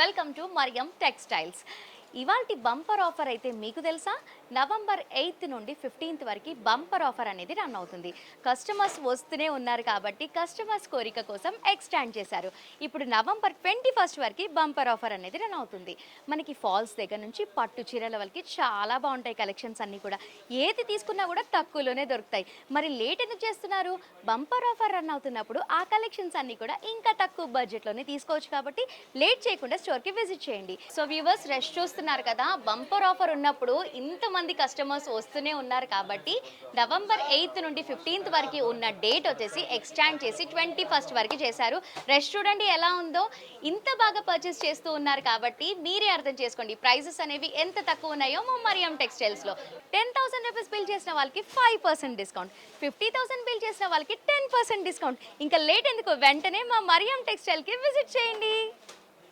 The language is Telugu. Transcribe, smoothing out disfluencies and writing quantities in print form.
Welcome to Mariam textiles. ఇవాల్టి బంపర్ ఆఫర్ అయితే మీకు తెలుసా? నవంబర్ 8 నుండి 15th వరకు బంపర్ ఆఫర్ అనేది రన్ అవుతుంది. కస్టమర్స్ వస్తూనే ఉన్నారు కాబట్టి కస్టమర్స్ కోరిక కోసం ఎక్స్టెండ్ చేశారు. ఇప్పుడు నవంబర్ 21 వరకు బంపర్ ఆఫర్ అనేది రన్ అవుతుంది. మనకి ఫాల్స్ దగ్గర నుంచి పట్టు చీరల వరకు చాలా బాగుంటాయి కలెక్షన్స్ అన్నీ కూడా. ఏది తీసుకున్నా కూడా తక్కువలోనే దొరుకుతాయి. మరి లేట్ ఎందుకు చేస్తున్నారు? బంపర్ ఆఫర్ రన్ అవుతున్నప్పుడు ఆ కలెక్షన్స్ అన్నీ కూడా ఇంకా తక్కువ బడ్జెట్లోనే తీసుకోవచ్చు కాబట్టి లేట్ చేయకుండా స్టోర్కి విజిట్ చేయండి. సో వ్యూవర్స్, రష్ చూస్తున్నారు కదా, బంపర్ ఆఫర్ ఉన్నప్పుడు ఇంతమంది కస్టమర్స్ వస్తూనే ఉన్నారు కాబట్టి నవంబర్ 8 నుండి 15th వరకు ఉన్న డేట్ వచ్చేసి ఎక్స్టెండ్ చేసి 21 వరకు చేశారు. రష్ చూడండి ఎలా ఉందో. ఇంత బాగా పర్చేస్ చేస్తూ ఉన్నారు కాబట్టి మీరే అర్థం చేసుకోండి ప్రైజెస్ అనేవి ఎంత తక్కువ ఉన్నాయో మా మరియం టెక్స్టైల్స్లో. 10,000 రూపీస్ బిల్ చేసిన వాళ్ళకి 5% డిస్కౌంట్, 50,000 బిల్ చేసిన వాళ్ళకి 10% డిస్కౌంట్. ఇంకా లేట్ ఎందుకు, వెంటనే మా మరియం టెక్స్టైల్కి విజిట్ చేయండి.